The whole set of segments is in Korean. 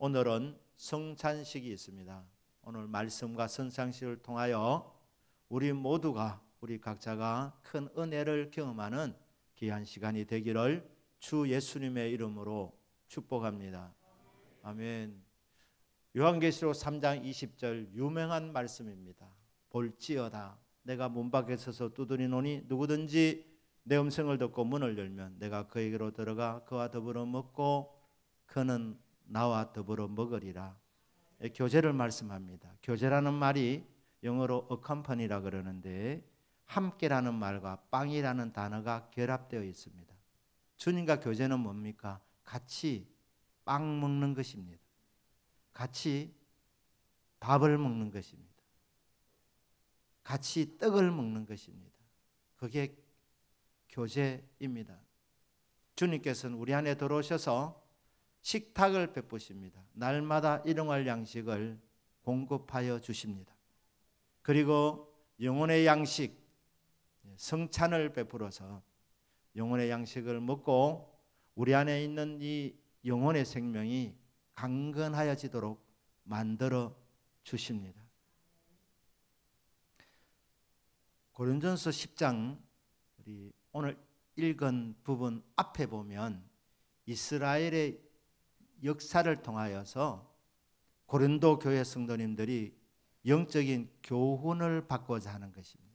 오늘은 성찬식이 있습니다. 오늘 말씀과 성찬식을 통하여 우리 모두가 우리 각자가 큰 은혜를 경험하는 귀한 시간이 되기를 주 예수님의 이름으로 축복합니다. 아멘. 요한계시록 3장 20절 유명한 말씀입니다. 볼지어다 내가 문 밖에 서서 두드리노니 누구든지 내 음성을 듣고 문을 열면 내가 그에게로 들어가 그와 더불어 먹고 그는 나와 더불어 먹으리라. 교제를 말씀합니다. 교제라는 말이 영어로 accompany라 그러는데 함께라는 말과 빵이라는 단어가 결합되어 있습니다. 주님과 교제는 뭡니까? 같이 빵 먹는 것입니다. 같이 밥을 먹는 것입니다. 같이 떡을 먹는 것입니다. 그게 교제입니다. 주님께서는 우리 안에 들어오셔서 식탁을 베푸십니다. 날마다 일용할 양식을 공급하여 주십니다. 그리고 영혼의 양식, 성찬을 베풀어서 영혼의 양식을 먹고 우리 안에 있는 이 영혼의 생명이 강건하여지도록 만들어 주십니다. 고린도전서 10장 우리 오늘 읽은 부분 앞에 보면 이스라엘의 역사를 통하여서 고린도 교회 성도님들이 영적인 교훈을 받고자 하는 것입니다.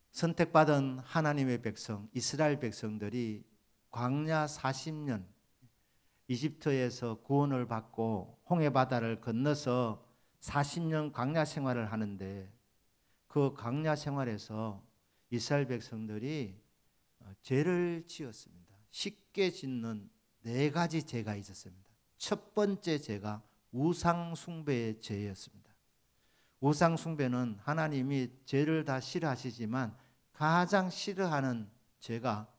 선택받은 하나님의 백성, 이스라엘 백성들이 광야 40년 이집트에서 구원을 받고 홍해바다를 건너서 40년 광야 생활을 하는데 그 광야 생활에서 이스라엘 백성들이 죄를 지었습니다. 쉽게 짓는 4가지 죄가 있었습니다. 첫 번째 죄가 우상 숭배의 죄였습니다. 우상 숭배는 하나님이 죄를 다 싫어하시지만 가장 싫어하는 죄가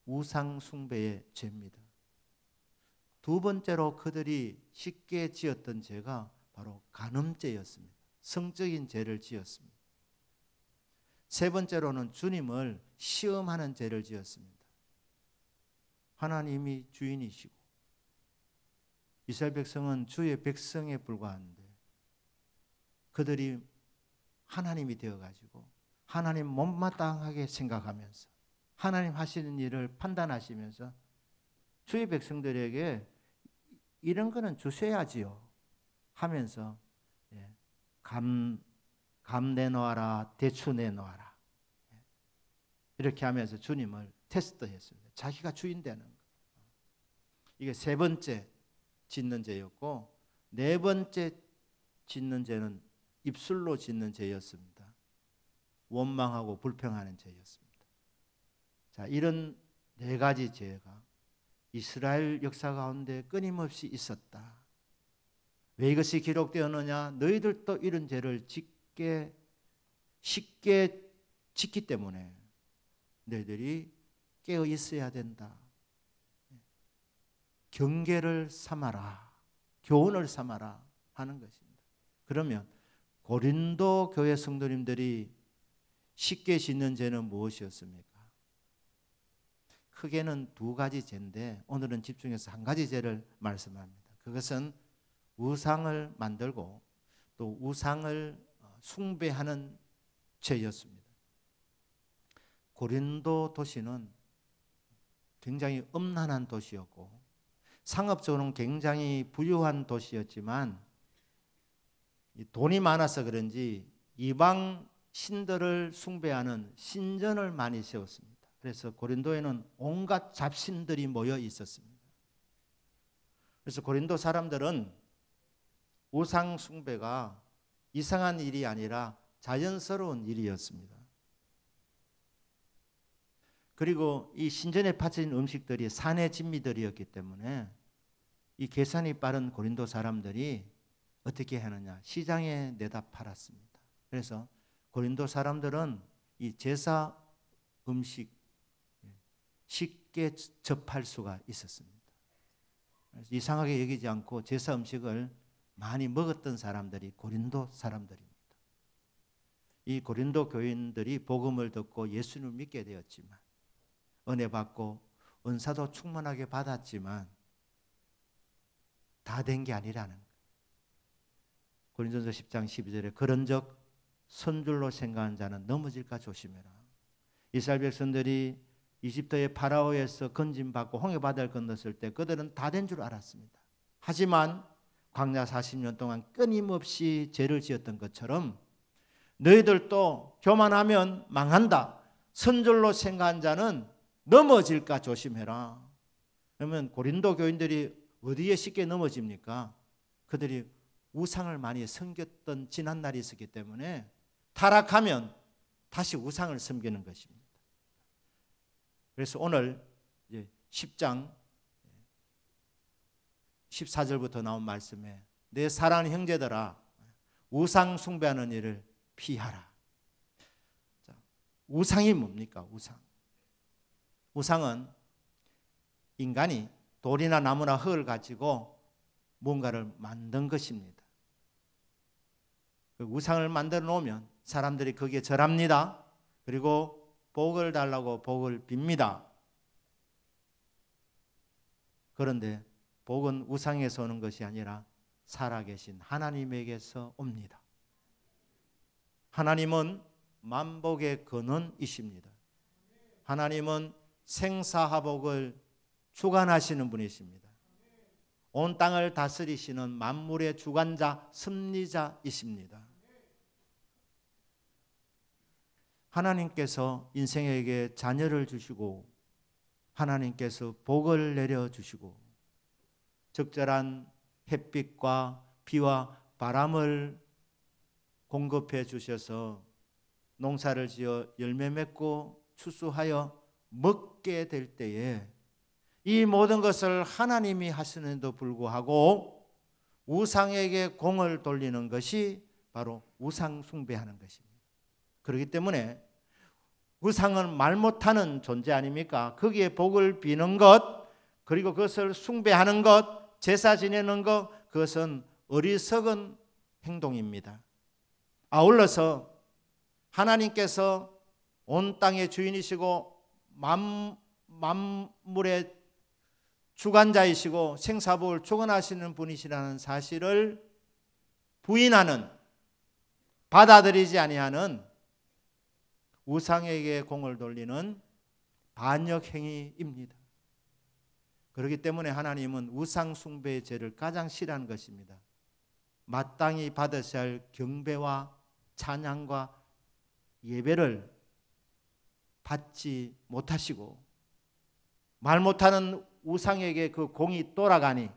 우상 숭배의 죄입니다. 두 번째로 그들이 쉽게 지었던 죄가 바로 간음죄였습니다. 성적인 죄를 지었습니다. 세 번째로는 주님을 시험하는 죄를 지었습니다. 하나님이 주인이시고 이스라엘 백성은 주의 백성에 불과한데 그들이 하나님이 되어가지고 하나님 못마땅하게 생각하면서 하나님 하시는 일을 판단하시면서 주의 백성들에게 이런 거는 주셔야지요 하면서 감 내놓아라, 대추 내놓아라 이렇게 하면서 주님을 테스트했습니다. 자기가 주인 되는 거. 이게 세 번째 짓는 죄였고 네 번째 짓는 죄는 입술로 짓는 죄였습니다. 원망하고 불평하는 죄였습니다. 자, 이런 4가지 죄가 이스라엘 역사 가운데 끊임없이 있었다. 왜 이것이 기록되었느냐? 너희들도 이런 죄를 쉽게 짓기 때문에 너희들이 깨어 있어야 된다. 경계를 삼아라. 교훈을 삼아라 하는 것입니다. 그러면 고린도 교회 성도님들이 쉽게 짓는 죄는 무엇이었습니까? 크게는 2가지 죄인데 오늘은 집중해서 1가지 죄를 말씀합니다. 그것은 우상을 만들고 또 우상을 숭배하는 죄였습니다. 고린도 도시는 굉장히 음란한 도시였고 상업적으로는 굉장히 부유한 도시였지만 돈이 많아서 그런지 이방 신들을 숭배하는 신전을 많이 세웠습니다. 그래서 고린도에는 온갖 잡신들이 모여 있었습니다. 그래서 고린도 사람들은 우상 숭배가 이상한 일이 아니라 자연스러운 일이었습니다. 그리고 이 신전에 바쳐진 음식들이 산의 진미들이었기 때문에 이 계산이 빠른 고린도 사람들이 어떻게 하느냐? 시장에 내다 팔았습니다. 그래서 고린도 사람들은 이 제사 음식 쉽게 접할 수가 있었습니다. 그래서 이상하게 여기지 않고 제사 음식을 많이 먹었던 사람들이 고린도 사람들입니다. 이 고린도 교인들이 복음을 듣고 예수님을 믿게 되었지만 은혜 받고 은사도 충만하게 받았지만 다 된 게 아니라는 거예요. 고린도전서 10장 12절에 그런즉 선줄로 생각하는 자는 넘어질까 조심해라. 이스라엘 백성들이 이집트의 파라오에서 건짐받고 홍해바다를 건넜을 때 그들은 다 된 줄 알았습니다. 하지만 광야 40년 동안 끊임없이 죄를 지었던 것처럼 너희들도 교만하면 망한다. 선줄로 생각한 자는 넘어질까 조심해라. 그러면 고린도 교인들이 어디에 쉽게 넘어집니까? 그들이 우상을 많이 섬겼던 지난 날이 있었기 때문에 타락하면 다시 우상을 섬기는 것입니다. 그래서 오늘 10장 14절부터 나온 말씀에 내 사랑하는 형제들아 우상 숭배하는 일을 피하라. 우상이 뭡니까? 우상은 인간이 돌이나 나무나 흙을 가지고 뭔가를 만든 것입니다. 우상을 만들어 놓으면 사람들이 거기에 절합니다. 그리고 복을 달라고 복을 빕니다. 그런데 복은 우상에서 오는 것이 아니라 살아계신 하나님에게서 옵니다. 하나님은 만복의 근원이십니다. 하나님은 생사화복을 주관하시는 분이십니다. 온 땅을 다스리시는 만물의 주관자, 섭리자이십니다. 하나님께서 인생에게 자녀를 주시고 하나님께서 복을 내려주시고 적절한 햇빛과 비와 바람을 공급해 주셔서 농사를 지어 열매 맺고 추수하여 먹게 될 때에 이 모든 것을 하나님이 하시는데도 불구하고 우상에게 공을 돌리는 것이 바로 우상 숭배하는 것입니다. 그렇기 때문에 우상은 말 못하는 존재 아닙니까? 거기에 복을 비는 것, 그리고 그것을 숭배하는 것, 제사 지내는 것, 그것은 어리석은 행동입니다. 아울러서 하나님께서 온 땅의 주인이시고 만물의 주관자이시고 생사복을 주관하시는 분이시라는 사실을 부인하는, 받아들이지 아니하는 우상에게 공을 돌리는 반역 행위입니다. 그렇기 때문에 하나님은 우상 숭배의 죄를 가장 싫어하는 것입니다. 마땅히 받으셔야 할 경배와 찬양과 예배를 받지 못하시고 말 못하는 우상에게 그 공이 돌아가니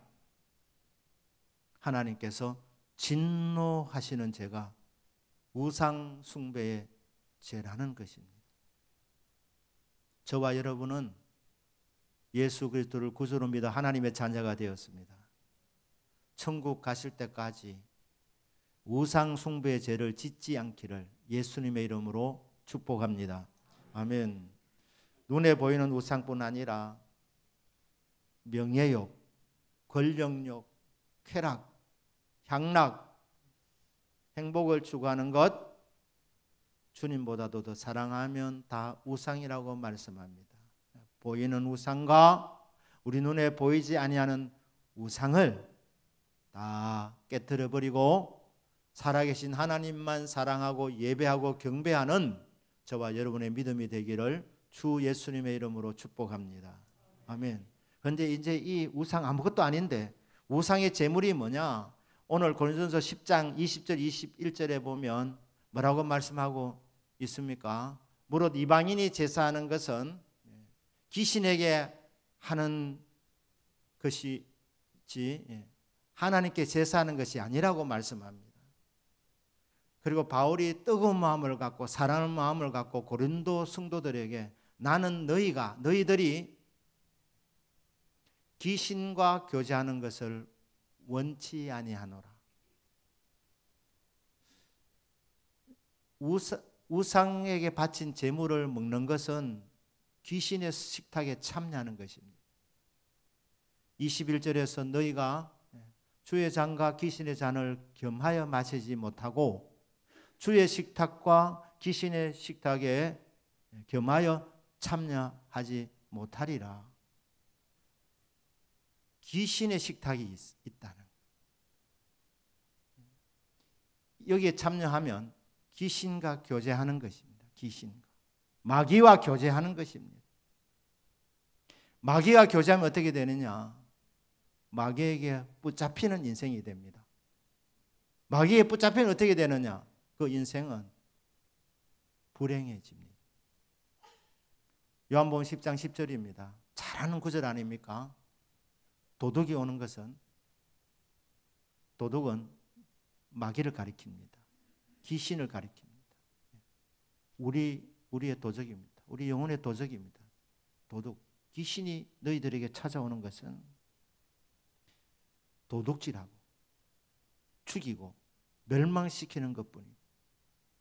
하나님께서 진노하시는 죄가 우상 숭배의 죄라는 것입니다. 저와 여러분은 예수 그리스도를 구주로 믿어 하나님의 자녀가 되었습니다. 천국 가실 때까지 우상 숭배의 죄를 짓지 않기를 예수님의 이름으로 축복합니다. 아멘. 눈에 보이는 우상뿐 아니라 명예욕, 권력욕, 쾌락, 향락, 행복을 추구하는 것 주님보다도 더 사랑하면 다 우상이라고 말씀합니다. 보이는 우상과 우리 눈에 보이지 아니하는 우상을 다 깨트려 버리고 살아계신 하나님만 사랑하고 예배하고 경배하는 저와 여러분의 믿음이 되기를 주 예수님의 이름으로 축복합니다. 아멘. 그런데 이제 이 우상 아무것도 아닌데 우상의 제물이 뭐냐? 오늘 고린도전서 10장 20절 21절에 보면 뭐라고 말씀하고 있습니까? 무릇 이방인이 제사하는 것은 귀신에게 하는 것이지 하나님께 제사하는 것이 아니라고 말씀합니다. 그리고 바울이 뜨거운 마음을 갖고 사랑하는 마음을 갖고 고린도 성도들에게 나는 너희들이 귀신과 교제하는 것을 원치 아니하노라. 우상에게 바친 제물을 먹는 것은 귀신의 식탁에 참여하는 것입니다. 21절에서 너희가 주의 잔과 귀신의 잔을 겸하여 마시지 못하고 주의 식탁과 귀신의 식탁에 겸하여 참여하지 못하리라. 귀신의 식탁이 있다는 거예요. 여기에 참여하면 귀신과 교제하는 것입니다. 귀신과 마귀와 교제하는 것입니다. 마귀와 교제하면 어떻게 되느냐? 마귀에게 붙잡히는 인생이 됩니다. 마귀에 붙잡히면 어떻게 되느냐? 그 인생은 불행해집니다. 요한복음 10장 10절입니다. 잘 아는 구절 아닙니까? 도둑이 오는 것은, 도둑은 마귀를 가리킵니다. 귀신을 가리킵니다. 우리의 도적입니다. 우리 영혼의 도적입니다. 도둑. 귀신이 너희들에게 찾아오는 것은 도둑질하고 죽이고 멸망시키는 것뿐입니다.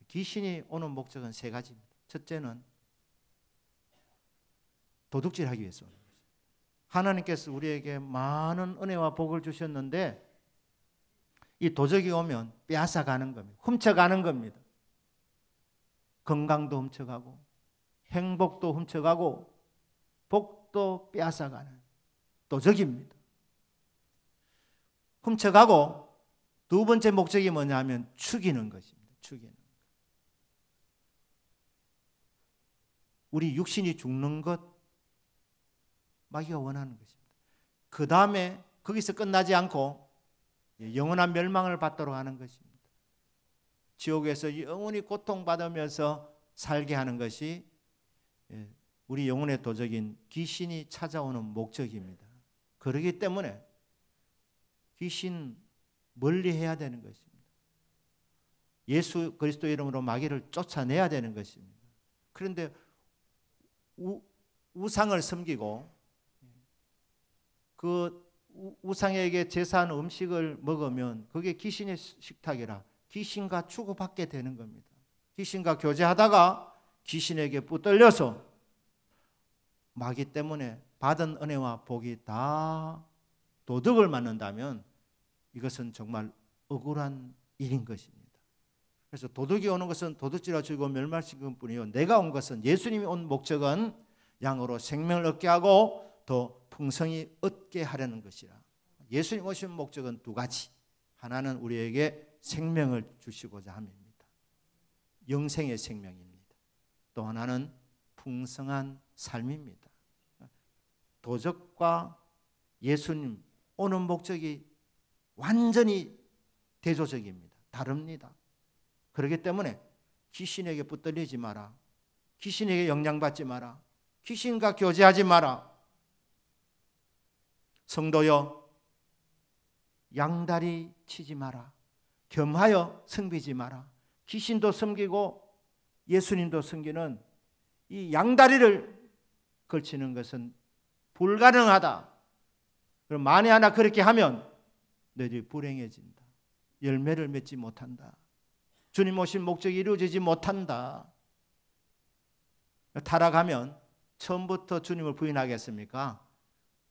귀신이 오는 목적은 세 가지입니다. 첫째는 도둑질하기 위해서 오는 것입니다. 하나님께서 우리에게 많은 은혜와 복을 주셨는데 이 도적이 오면 빼앗아가는 겁니다. 훔쳐가는 겁니다. 건강도 훔쳐가고 행복도 훔쳐가고 복도 빼앗아가는 도적입니다. 훔쳐가고 두 번째 목적이 뭐냐면 죽이는 것입니다. 죽이는 것. 우리 육신이 죽는 것 마귀가 원하는 것입니다. 그 다음에 거기서 끝나지 않고 영원한 멸망을 받도록 하는 것입니다. 지옥에서 영원히 고통받으면서 살게 하는 것이 우리 영혼의 도적인 귀신이 찾아오는 목적입니다. 그렇기 때문에 귀신 멀리 해야 되는 것입니다. 예수 그리스도 이름으로 마귀를 쫓아내야 되는 것입니다. 그런데 우상을 섬기고 그 우상에게 제사한 음식을 먹으면 그게 귀신의 식탁이라 귀신과 주고받게 되는 겁니다. 귀신과 교제하다가 귀신에게 붙들려서 마귀 때문에 받은 은혜와 복이 다 도둑을 맞는다면 이것은 정말 억울한 일인 것입니다. 그래서 도둑이 오는 것은 도둑질하고 죽이고 멸망시키는 뿐이요, 내가 온 것은, 예수님이 온 목적은 양으로 생명을 얻게 하고 더 풍성히 얻게 하려는 것이라. 예수님 오신 목적은 두 가지. 하나는 우리에게 생명을 주시고자 함입니다. 영생의 생명입니다. 또 하나는 풍성한 삶입니다. 도적과 예수님 오는 목적이 완전히 대조적입니다. 다릅니다. 그렇기 때문에 귀신에게 붙들리지 마라. 귀신에게 영향받지 마라. 귀신과 교제하지 마라. 성도여, 양다리 치지 마라. 겸하여 섬기지 마라. 귀신도 섬기고 예수님도 섬기는 이 양다리를 걸치는 것은 불가능하다. 그럼 만에 하나 그렇게 하면 너희들이 불행해진다. 열매를 맺지 못한다. 주님 오신 목적이 이루어지지 못한다. 타락하면 처음부터 주님을 부인하겠습니까?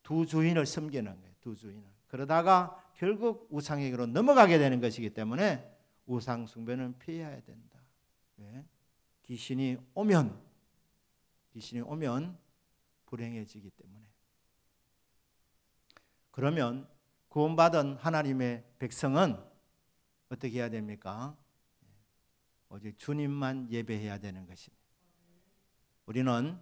두 주인을 섬기는 거예요. 두 주인을. 그러다가 결국 우상에게로 넘어가게 되는 것이기 때문에 우상 숭배는 피해야 된다. 왜? 귀신이 오면 불행해지기 때문에. 그러면 구원받은 하나님의 백성은 어떻게 해야 됩니까? 오직 주님만 예배해야 되는 것입니다. 우리는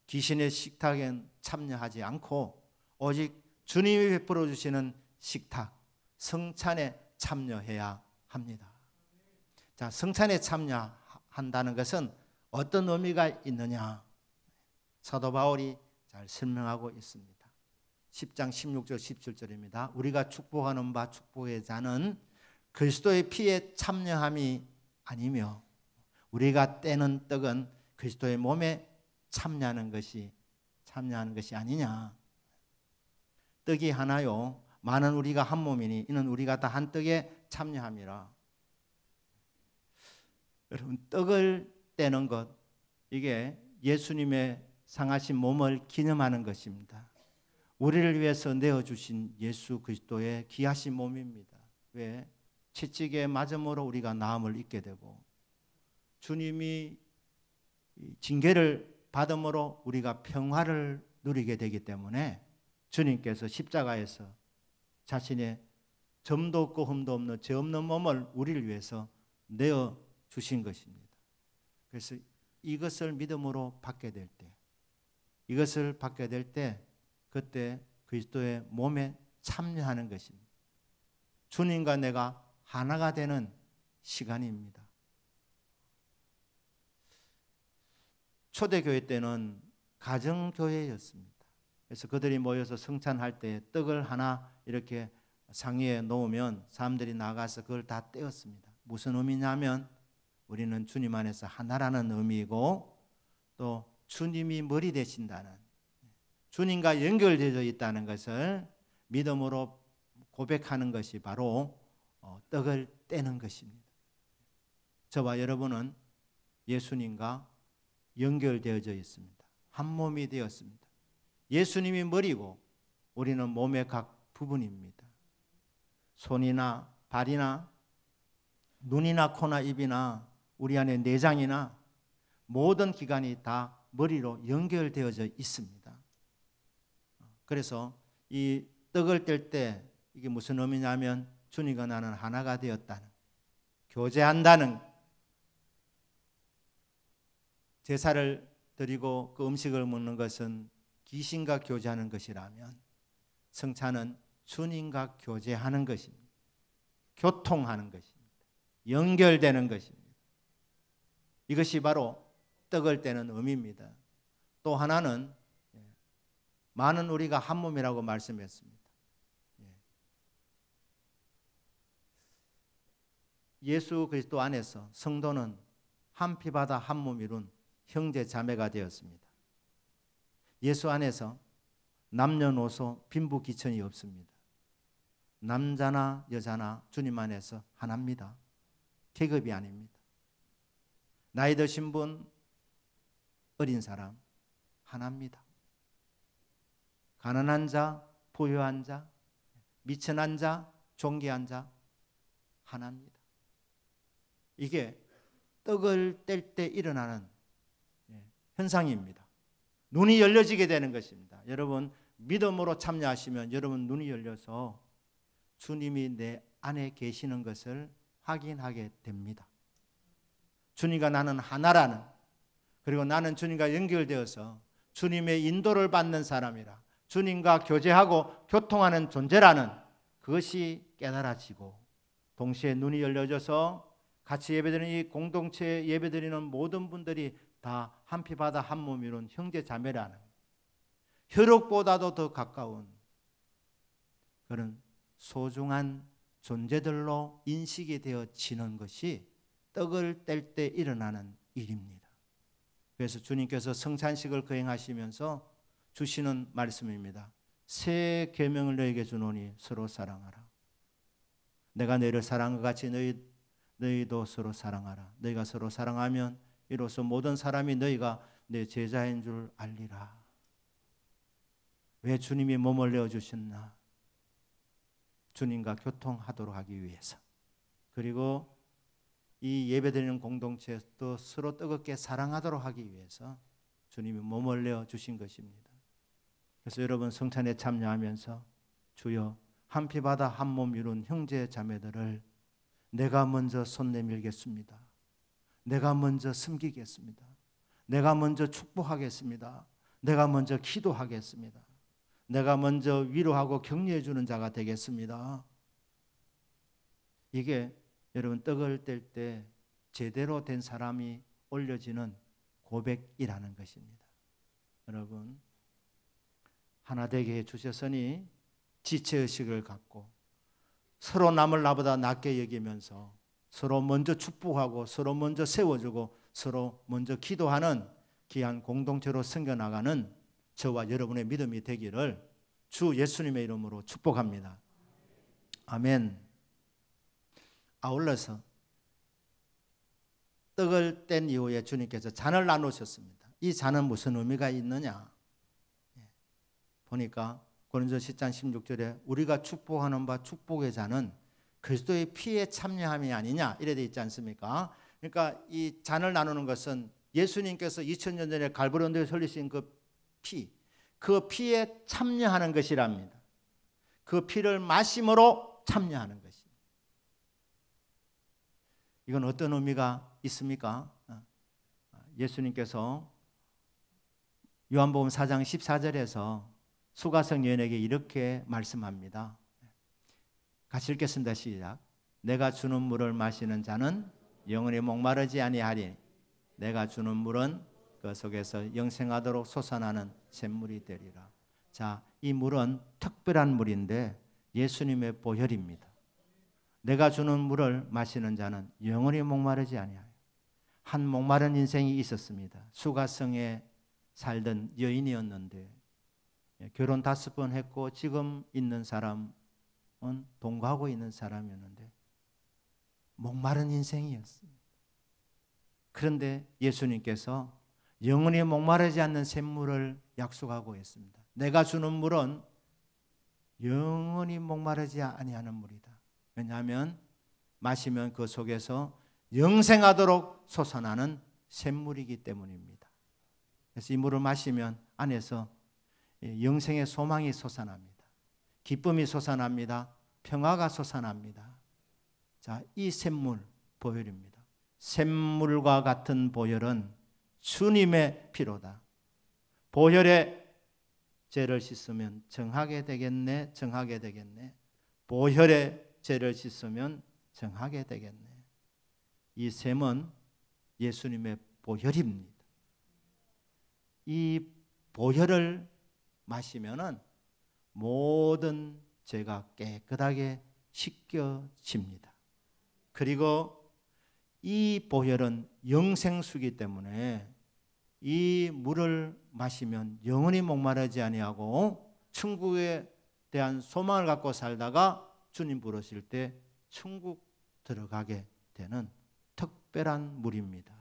귀신의 식탁에 참여하지 않고 오직 주님이 베풀어 주시는 식탁, 성찬에 참여해야 합니다. 자, 성찬에 참여한다는 것은 어떤 의미가 있느냐? 사도 바울이 잘 설명하고 있습니다. 10장 16절 17절입니다. 우리가 축복하는 바 축복의 자는 그리스도의 피에 참여함이 아니며 우리가 떼는 떡은 그리스도의 몸에 참여하는 것이 아니냐. 떡이 하나요 많은 우리가 한 몸이니 이는 우리가 다 한 떡에 참여함이라. 여러분, 떡을 떼는 것, 이게 예수님의 상하신 몸을 기념하는 것입니다. 우리를 위해서 내어주신 예수 그리스도의 귀하신 몸입니다. 왜? 채찍에 맞음으로 우리가 나음을 입게 되고 주님이 징계를 받음으로 우리가 평화를 누리게 되기 때문에 주님께서 십자가에서 자신의 점도 없고 흠도 없는 죄 없는 몸을 우리를 위해서 내어 주신 것입니다. 그래서 이것을 믿음으로 받게 될 때, 이것을 받게 될 때 그때 그리스도의 몸에 참여하는 것입니다. 주님과 내가 하나가 되는 시간입니다. 초대교회 때는 가정교회였습니다. 그래서 그들이 모여서 성찬할 때 떡을 하나 이렇게 상위에 놓으면 사람들이 나가서 그걸 다 떼었습니다. 무슨 의미냐면 우리는 주님 안에서 하나라는 의미이고 또 주님이 머리 되신다는, 주님과 연결되어 있다는 것을 믿음으로 고백하는 것이 바로 떡을 떼는 것입니다. 저와 여러분은 예수님과 연결되어져 있습니다. 한 몸이 되었습니다. 예수님이 머리고 우리는 몸의 각 부분입니다. 손이나 발이나 눈이나 코나 입이나 우리 안에 내장이나 모든 기관이 다 머리로 연결되어져 있습니다. 그래서 이 떡을 뗄 때 이게 무슨 의미냐면 주님과 나는 하나가 되었다는, 교제한다는, 제사를 드리고 그 음식을 먹는 것은 귀신과 교제하는 것이라면 성찬은 주님과 교제하는 것입니다. 교통하는 것입니다. 연결되는 것입니다. 이것이 바로 떡을 떼는 의미입니다. 또 하나는 많은 우리가 한 몸이라고 말씀했습니다. 예수 그리스도 안에서 성도는 한 피바다 한 몸 이룬 형제 자매가 되었습니다. 예수 안에서 남녀노소 빈부귀천이 없습니다. 남자나 여자나 주님 안에서 하나입니다. 계급이 아닙니다. 나이 드신 분, 어린 사람 하나입니다. 가난한 자, 부유한 자, 미천한 자, 존귀한 자 하나입니다. 이게 떡을 뗄 때 일어나는 현상입니다. 눈이 열려지게 되는 것입니다. 여러분 믿음으로 참여하시면 여러분 눈이 열려서 주님이 내 안에 계시는 것을 확인하게 됩니다. 주님과 나는 하나라는, 그리고 나는 주님과 연결되어서 주님의 인도를 받는 사람이라, 주님과 교제하고 교통하는 존재라는 그것이 깨달아지고 동시에 눈이 열려져서 같이 예배드리는 이 공동체 예배드리는 모든 분들이 다 한 피바다 한 몸 이룬 형제 자매라는, 혈육보다도 더 가까운 그런 소중한 존재들로 인식이 되어지는 것이 떡을 뗄 때 일어나는 일입니다. 그래서 주님께서 성찬식을 거행하시면서 주시는 말씀입니다. 새 계명을 너희에게 주노니 서로 사랑하라. 내가 너희를 사랑한 것 같이 너희도 서로 사랑하라. 너희가 서로 사랑하면 이로써 모든 사람이 너희가 내 제자인 줄 알리라. 왜 주님이 몸을 내어주셨나? 주님과 교통하도록 하기 위해서. 그리고 이 예배드리는 공동체도 서로 뜨겁게 사랑하도록 하기 위해서 주님이 몸을 내어주신 것입니다. 그래서 여러분 성찬에 참여하면서 주여 한 피바다 한 몸 이룬 형제 자매들을 내가 먼저 손 내밀겠습니다. 내가 먼저 섬기겠습니다. 내가 먼저 축복하겠습니다. 내가 먼저 기도하겠습니다. 내가 먼저 위로하고 격려해 주는 자가 되겠습니다. 이게 여러분 떡을 뗄 때 제대로 된 사람이 올려지는 고백이라는 것입니다. 여러분 하나 되게 해주셨으니 지체의식을 갖고 서로 남을 나보다 낮게 여기면서 서로 먼저 축복하고 서로 먼저 세워주고 서로 먼저 기도하는 귀한 공동체로 섬겨나가는 저와 여러분의 믿음이 되기를 주 예수님의 이름으로 축복합니다. 아멘. 아울러서 떡을 뗀 이후에 주님께서 잔을 나누셨습니다. 이 잔은 무슨 의미가 있느냐? 보니까 고린도서 10장 16절에 우리가 축복하는 바 축복의 잔은 그리스도의 피에 참여함이 아니냐 이래 돼 있지 않습니까? 그러니까 이 잔을 나누는 것은 예수님께서 2000년 전에 갈보리 언덕에 흘리신 그 피, 그 피에 참여하는 것이랍니다. 그 피를 마심으로 참여하는 것입니다. 이건 어떤 의미가 있습니까? 예수님께서 요한복음 4장 14절에서 수가성 여인에게 이렇게 말씀합니다. 같이 읽겠습니다. 시작. 내가 주는 물을 마시는 자는 영원히 목마르지 아니하리. 내가 주는 물은 그 속에서 영생하도록 솟아나는 샘물이 되리라. 자, 이 물은 특별한 물인데 예수님의 보혈입니다. 내가 주는 물을 마시는 자는 영원히 목마르지 아니하리. 한 목마른 인생이 있었습니다. 수가성에 살던 여인이었는데 결혼 5번 했고 지금 있는 사람은 동거하고 있는 사람이었는데 목마른 인생이었습니다. 그런데 예수님께서 영원히 목마르지 않는 샘물을 약속하고 있습니다. 내가 주는 물은 영원히 목마르지 아니하는 물이다. 왜냐하면 마시면 그 속에서 영생하도록 솟아나는 샘물이기 때문입니다. 그래서 이 물을 마시면 안에서 영생의 소망이 솟아납니다. 기쁨이 솟아납니다. 평화가 솟아납니다. 자, 이 샘물 보혈입니다. 샘물과 같은 보혈은 주님의 피로다. 보혈의 죄를 씻으면 정하게 되겠네. 정하게 되겠네. 보혈의 죄를 씻으면 정하게 되겠네. 이 샘은 예수님의 보혈입니다. 이 보혈을 마시면은 모든 죄가 깨끗하게 씻겨집니다. 그리고 이 보혈은 영생수이기 때문에 이 물을 마시면 영원히 목마르지 아니하고 천국에 대한 소망을 갖고 살다가 주님 부르실 때 천국 들어가게 되는 특별한 물입니다.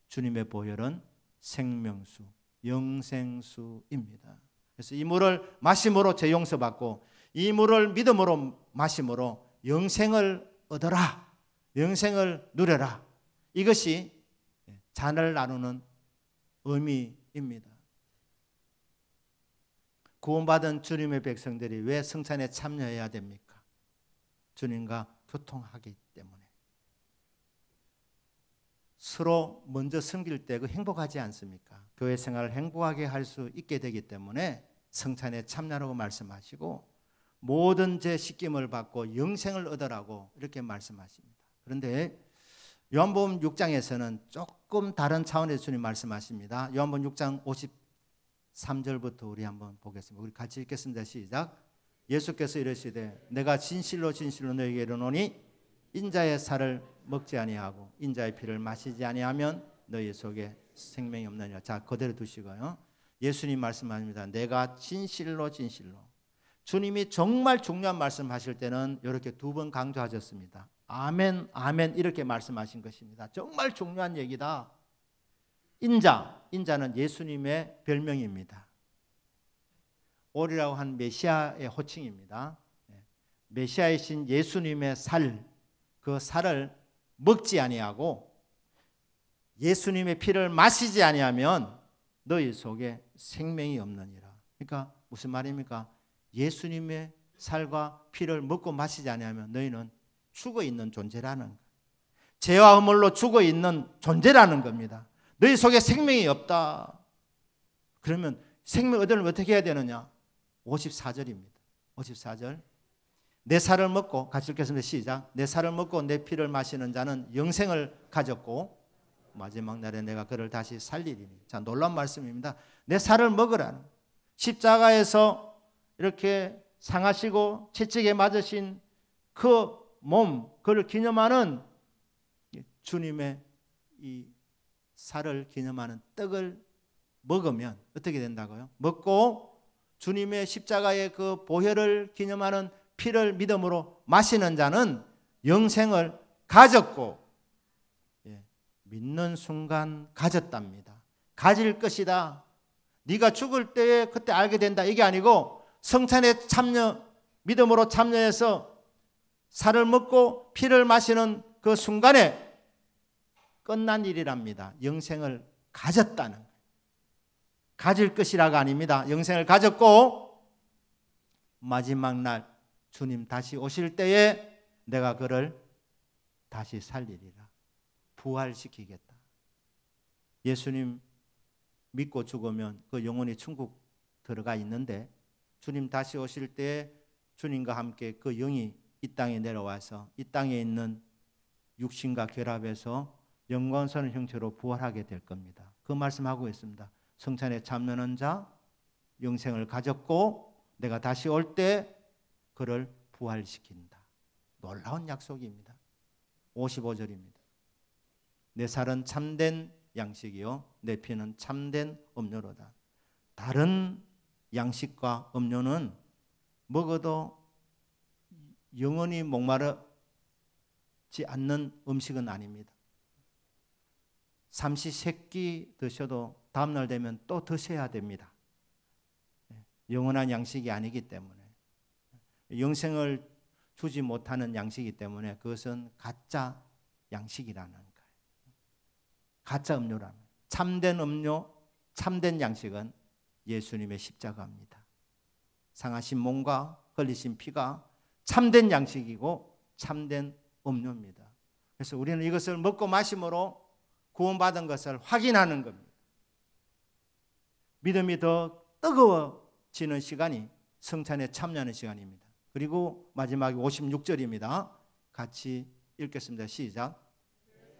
주님의 보혈은 생명수, 영생수입니다. 그래서 이 물을 마심으로 죄 용서받고 이 물을 믿음으로 마심으로 영생을 얻어라, 영생을 누려라. 이것이 잔을 나누는 의미입니다. 구원받은 주님의 백성들이 왜 성찬에 참여해야 됩니까? 주님과 교통하기 때문에. 서로 먼저 섬길 때 그 행복하지 않습니까? 교회 생활을 행복하게 할 수 있게 되기 때문에 성찬에 참여하라고 말씀하시고 모든 죄 씻김을 받고 영생을 얻으라고 이렇게 말씀하십니다. 그런데 요한복음 6장에서는 조금 다른 차원에서 주님 말씀하십니다. 요한복음 6장 53절부터 우리 한번 보겠습니다. 우리 같이 읽겠습니다. 시작. 예수께서 이르시되 내가 진실로 진실로 너희에게 이르노니 인자의 살을 먹지 아니하고 인자의 피를 마시지 아니하면 너희 속에 생명이 없느니라. 자, 그대로 두시고요. 예수님 말씀하십니다. 내가 진실로 진실로. 주님이 정말 중요한 말씀하실 때는 이렇게 2번 강조하셨습니다. 아멘, 아멘 이렇게 말씀하신 것입니다. 정말 중요한 얘기다. 인자는 예수님의 별명입니다. 오리라고 한 메시아의 호칭입니다. 메시아이신 예수님의 살, 그 살을 먹지 아니하고 예수님의 피를 마시지 아니하면 너희 속에 생명이 없느니라. 그러니까 무슨 말입니까? 예수님의 살과 피를 먹고 마시지 아니하면 너희는 죽어있는 존재라는 거예요. 죄와 허물로 죽어있는 존재라는 겁니다. 너희 속에 생명이 없다. 그러면 생명 얻으려면 어떻게 해야 되느냐? 54절입니다. 54절. 내 살을 먹고, 같이 읽겠습니다. 시작. 내 살을 먹고 내 피를 마시는 자는 영생을 가졌고 마지막 날에 내가 그를 다시 살리리니. 자, 놀라운 말씀입니다. 내 살을 먹으라는. 십자가에서 이렇게 상하시고 채찍에 맞으신 그 몸, 그를 기념하는 주님의 이 살을 기념하는 떡을 먹으면 어떻게 된다고요? 먹고 주님의 십자가의 그 보혈을 기념하는 피를 믿음으로 마시는 자는 영생을 가졌고, 믿는 순간 가졌답니다. 가질 것이다. 네가 죽을 때에 그때 알게 된다. 이게 아니고 성찬에 참여, 믿음으로 참여해서 살을 먹고 피를 마시는 그 순간에 끝난 일이랍니다. 영생을 가졌다는 거예요. 가질 것이라가 아닙니다. 영생을 가졌고 마지막 날 주님 다시 오실 때에 내가 그를 다시 살리리라. 부활시키겠다. 예수님 믿고 죽으면 그 영혼이 천국 들어가 있는데 주님 다시 오실 때 주님과 함께 그 영이 이 땅에 내려와서 이 땅에 있는 육신과 결합해서 영광스러운 형체로 부활하게 될 겁니다. 그 말씀하고 있습니다. 성찬에 참여하는 자 영생을 가졌고 내가 다시 올 때 그를 부활시킨다. 놀라운 약속입니다. 55절입니다. 내 살은 참된 양식이요 내 피는 참된 음료로다. 다른 양식과 음료는 먹어도 영원히 목마르지 않는 음식은 아닙니다. 삼시세끼 드셔도 다음날 되면 또 드셔야 됩니다. 영원한 양식이 아니기 때문에, 영생을 주지 못하는 양식이기 때문에 그것은 가짜 양식이라는 거예요. 가짜 음료라는 거예요. 참된 음료, 참된 양식은 예수님의 십자가입니다. 상하신 몸과 흘리신 피가 참된 양식이고 참된 음료입니다. 그래서 우리는 이것을 먹고 마심으로 구원받은 것을 확인하는 겁니다. 믿음이 더 뜨거워지는 시간이 성찬에 참여하는 시간입니다. 그리고 마지막에 56절입니다. 같이 읽겠습니다. 시작.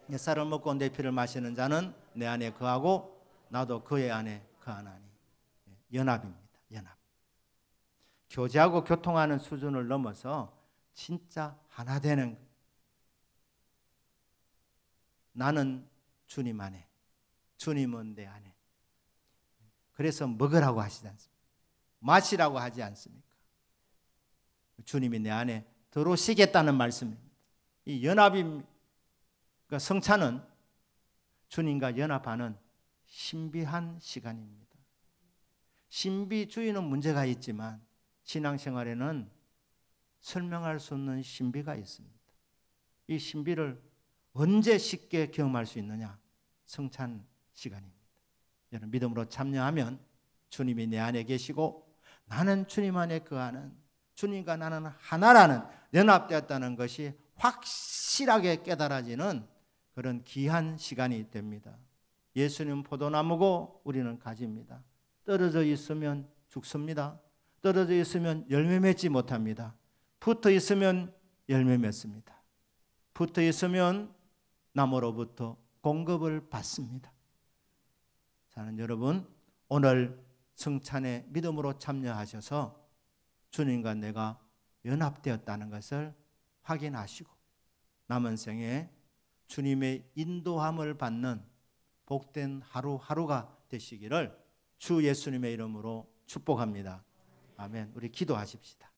내 쌀을 먹고 내 피를 마시는 자는 내 안에 거하고 나도 그의 안에 거하나니. 연합입니다. 연합. 교제하고 교통하는 수준을 넘어서 진짜 하나 되는 거예요. 나는 주님 안에, 주님은 내 안에. 그래서 먹으라고 하시지 않습니까? 마시라고 하지 않습니까? 주님이 내 안에 들어오시겠다는 말씀입니다. 이 연합입니다. 그러니까 성찬은 주님과 연합하는 신비한 시간입니다. 신비주의는 문제가 있지만 신앙생활에는 설명할 수 없는 신비가 있습니다. 이 신비를 언제 쉽게 경험할 수 있느냐? 성찬 시간입니다. 여러분 믿음으로 참여하면 주님이 내 안에 계시고 나는 주님 안에 거하는, 주님과 나는 하나라는, 연합되었다는 것이 확실하게 깨달아지는 그런 귀한 시간이 됩니다. 예수님 포도나무고 우리는 가지입니다. 떨어져 있으면 죽습니다. 떨어져 있으면 열매 맺지 못합니다. 붙어 있으면 열매 맺습니다. 붙어 있으면 나무로부터 공급을 받습니다. 저는 여러분 오늘 성찬에 믿음으로 참여하셔서 주님과 내가 연합되었다는 것을 확인하시고 남은 생에 주님의 인도함을 받는 복된 하루하루가 되시기를 주 예수님의 이름으로 축복합니다. 아멘. 우리 기도하십시다.